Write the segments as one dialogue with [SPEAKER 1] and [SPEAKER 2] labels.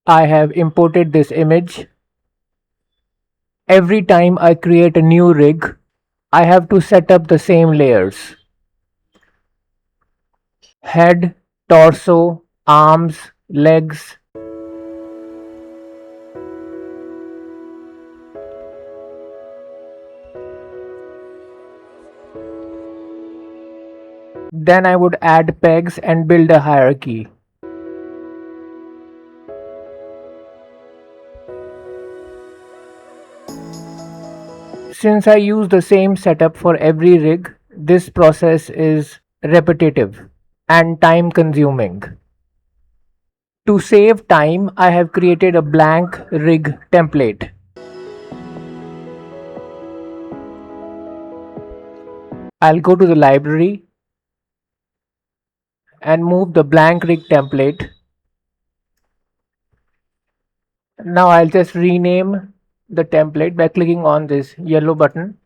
[SPEAKER 1] I have imported this image. Every time I create a new rig, I have to set up the same layers: head, torso, arms, legs. Then I would add pegs and build a hierarchy. Since I use the same setup for every rig, this process is repetitive and time consuming. To save time, I have created a blank rig template. I'll go to the library and move the blank rig template. Now I'll just rename the template by clicking on this yellow button.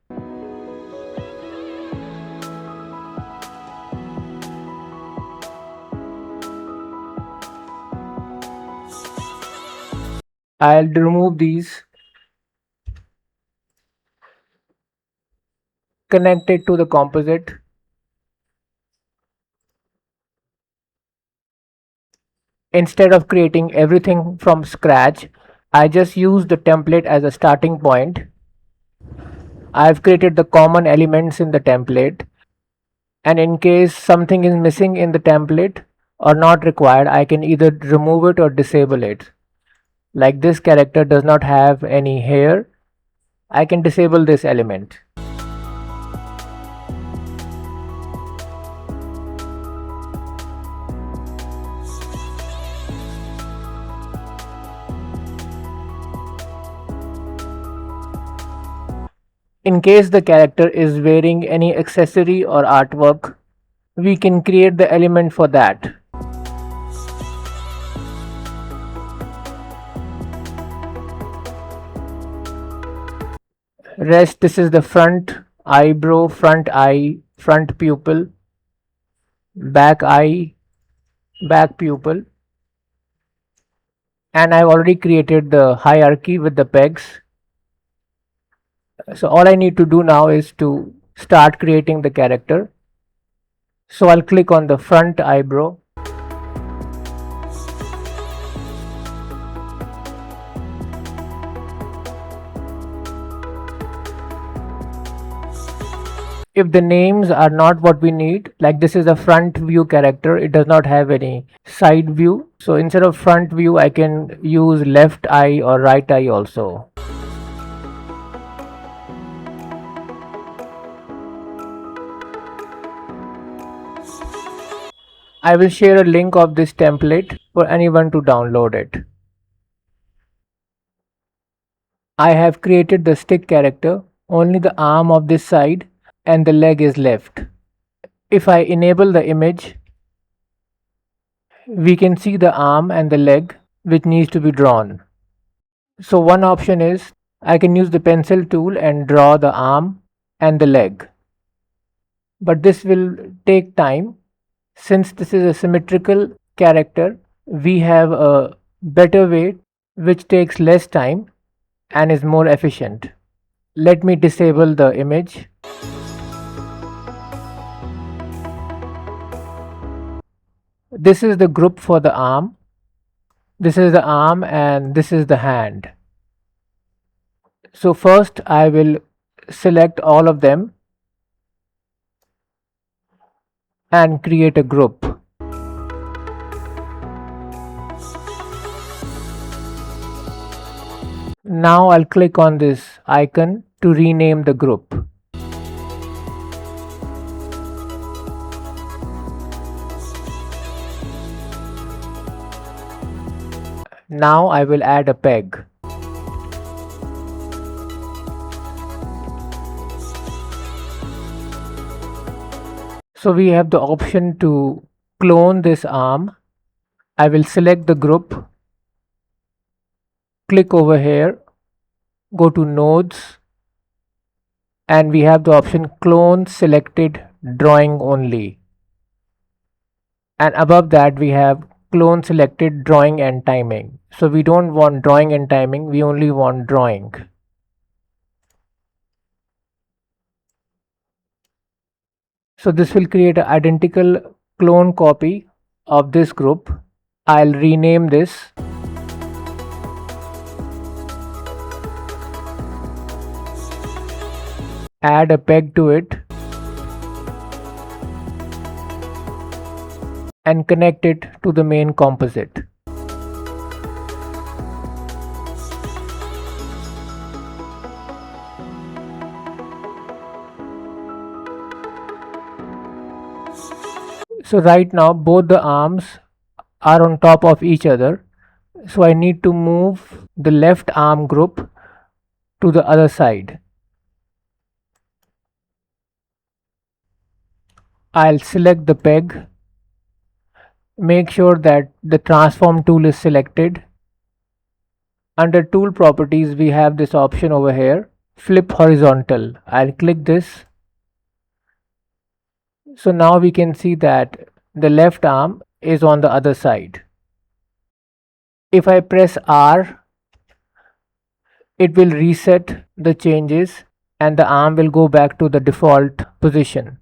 [SPEAKER 1] I'll remove these, connect it to the composite. Instead of creating everything from scratch, I just use the template as a starting point. I've created the common elements in the template, and in case something is missing in the template or not required, I can either remove it or disable it. Like this character does not have any hair, I can disable this element. In case the character is wearing any accessory or artwork, we can create the element for that. Rest, this is the front eyebrow, front eye, front pupil, back eye, back pupil. And I've already created the hierarchy with the pegs. So all I need to do now is to start creating the character. So I'll click on the front eyebrow. If the names are not what we need, like this is a front view character, it does not have any side view. So instead of front view, I can use left eye or right eye also. I will share a link of this template for anyone to download it. I have created the stick character, only the arm of this side and the leg is left. If I enable the image, we can see the arm and the leg which needs to be drawn. So one option is I can use the pencil tool and draw the arm and the leg. But this will take time. Since this is a symmetrical character, we have a better way which takes less time and is more efficient. Let me disable the image. This is the group for the arm. This is the arm and this is the hand. So first I will select all of them and create a group. Now I'll click on this icon to rename the group. Now I will add a peg. So we have the option to clone this arm. I will select the group, click over here, go to nodes, and we have the option clone selected drawing only. And above that we have clone selected drawing and timing. So we don't want drawing and timing, we only want drawing. So this will create an identical clone copy of this group. I'll rename this. Add a peg to it and connect it to the main composite. So right now both the arms are on top of each other. So I need to move the left arm group to the other side. I'll select the peg. Make sure that the transform tool is selected. Under tool properties, we have this option over here, flip horizontal. I'll click this. So now we can see that the left arm is on the other side. If I press R, it will reset the changes and the arm will go back to the default position.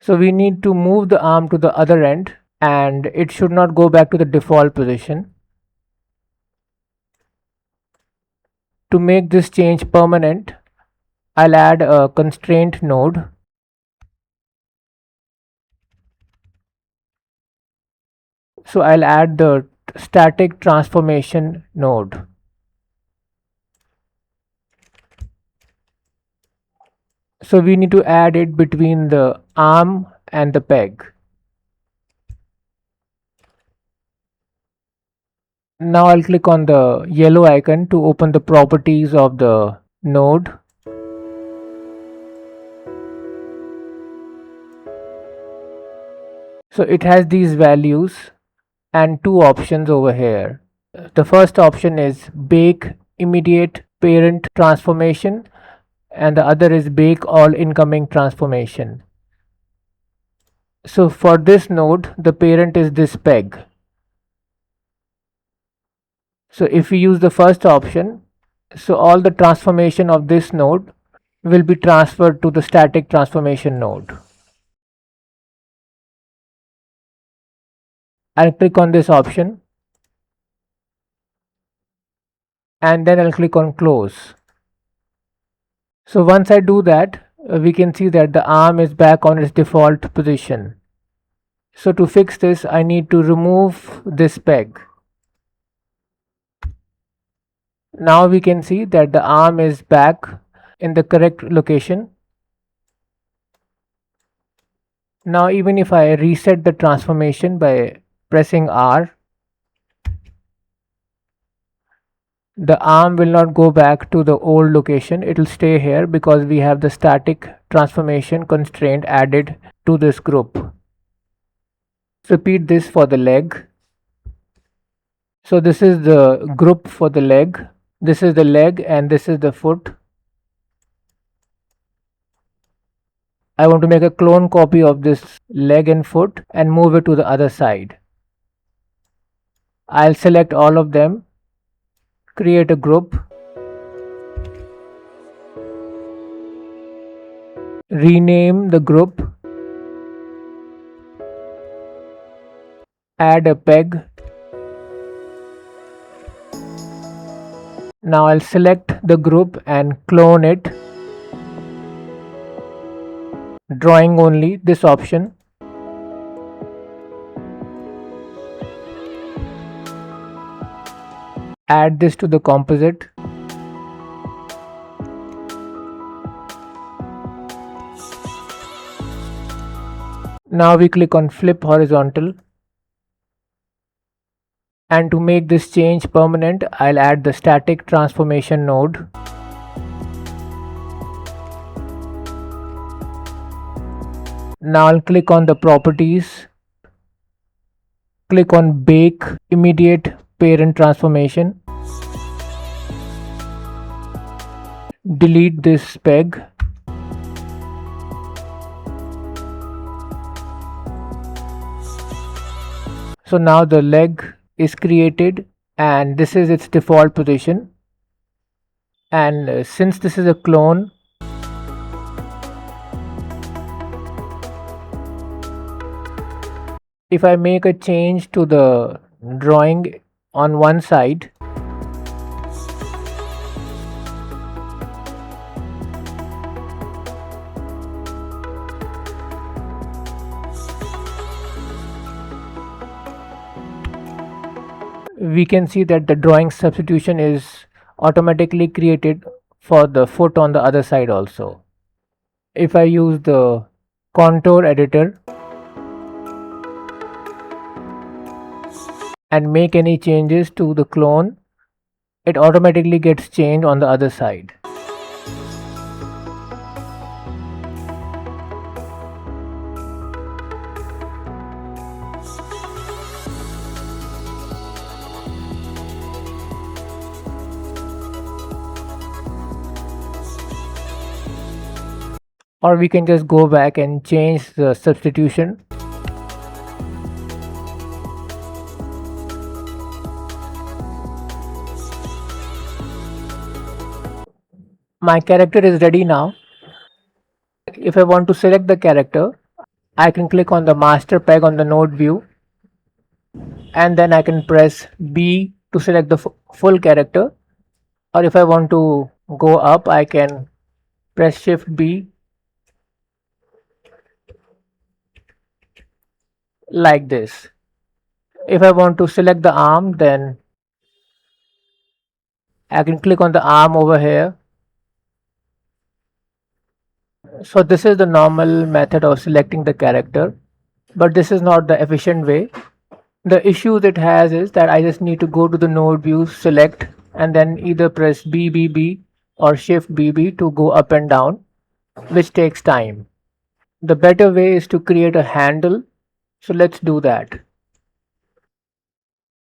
[SPEAKER 1] So we need to move the arm to the other end and it should not go back to the default position. To make this change permanent, I'll add a constraint node. So I'll add the static transformation node. So we need to add it between the arm and the peg. Now I'll click on the yellow icon to open the properties of the node. So it has these values and two options over here. The first option is bake immediate parent transformation and the other is bake all incoming transformation. So for this node, the parent is this peg. So if we use the first option, so all the transformation of this node will be transferred to the static transformation node. I'll click on this option and then I'll click on close. So once I do that, we can see that the arm is back on its default position. So to fix this, I need to remove this peg. Now we can see that the arm is back in the correct location. Now even if I reset the transformation by pressing R, the arm will not go back to the old location, it will stay here because we have the static transformation constraint added to this group. Repeat this for the leg. So this is the group for the leg, this is the leg and this is the foot. I want to make a clone copy of this leg and foot and move it to the other side. I'll select all of them, create a group, rename the group, add a peg. Now I'll select the group and clone it. Drawing only, this option. Add this to the composite. Now we click on flip horizontal. And to make this change permanent, I'll add the static transformation node. Now I'll click on the properties. Click on bake immediate parent transformation. Delete this peg. So now the leg is created and this is its default position. And since this is a clone, if I make a change to the drawing on one side, we can see that the drawing substitution is automatically created for the foot on the other side also. If I use the contour editor and make any changes to the clone, it automatically gets changed on the other side. Or we can just go back and change the substitution. My character is ready now. If I want to select the character, I can click on the master peg on the node view and then I can press B to select the full character. Or if I want to go up, I can press Shift B like this. If I want to select the arm, then I can click on the arm over here. So this is the normal method of selecting the character, but this is not the efficient way. The issue it has is that I just need to go to the node view, select, and then either press BBB or Shift BB to go up and down, which takes time. The better way is to create a handle. So let's do that.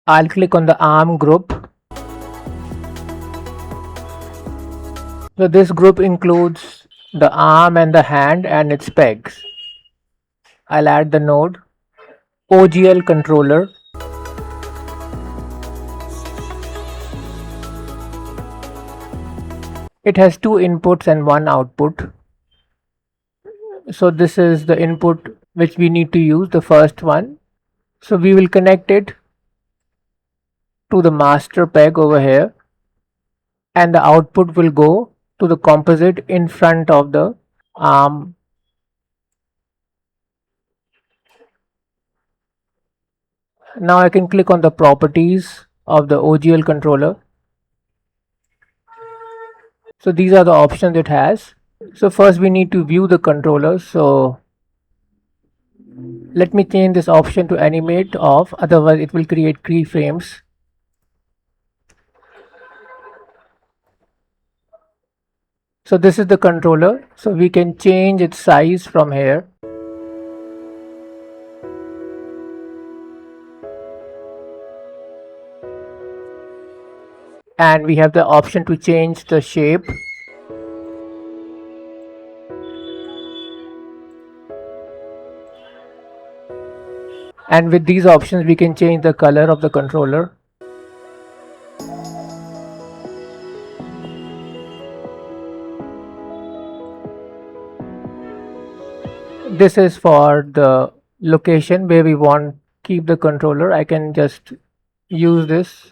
[SPEAKER 1] I'll click on the arm group. So this group includes the arm and the hand and its pegs. I'll add the node OGL controller. It has two inputs and one output. So this is the input which we need to use, the first one. So we will connect it to the master peg over here, and the output will go to the composite in front of the arm. Now I can click on the properties of the OGL controller. So these are the options it has. So first we need to view the controller. So let me change this option to animate off, otherwise it will create keyframes. So this is the controller. So we can change its size from here. And we have the option to change the shape. And with these options we can change the color of the controller. This is for the location where we want keep the controller. I can just use this.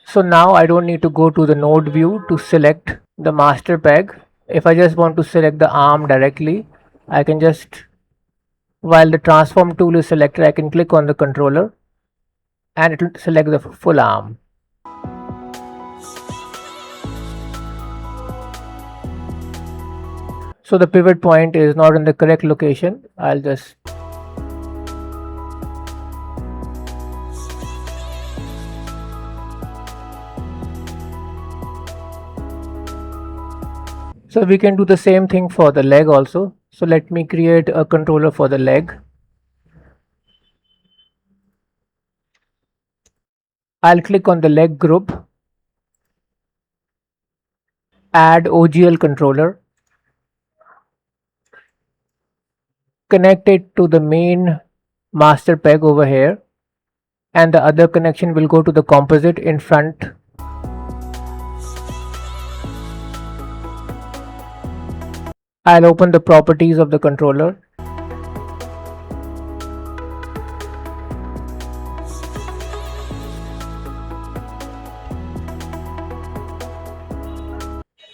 [SPEAKER 1] So now I don't need to go to the node view to select the master peg. If I just want to select the arm directly, I can just, while the transform tool is selected, I can click on the controller and it will select the full arm. So the pivot point is not in the correct location. I'll just So we can do the same thing for the leg also. So let me create a controller for the leg. I'll click on the leg group, add OGL controller. connect it to the main master peg over here, and the other connection will go to the composite in front. I'll open the properties of the controller.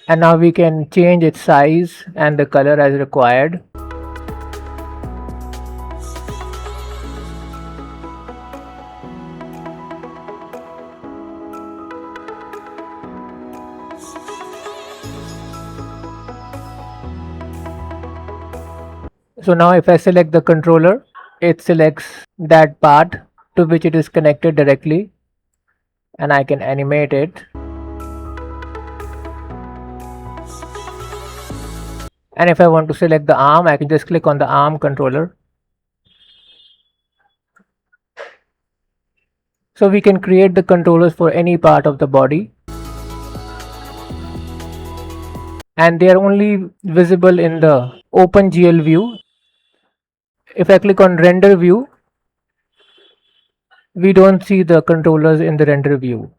[SPEAKER 1] And now we can change its size and the color as required. So now if I select the controller, it selects that part to which it is connected directly, and I can animate it. And if I want to select the arm, I can just click on the arm controller. So we can create the controllers for any part of the body, and they are only visible in the OpenGL view. If I click on render view, we don't see the controllers in the render view.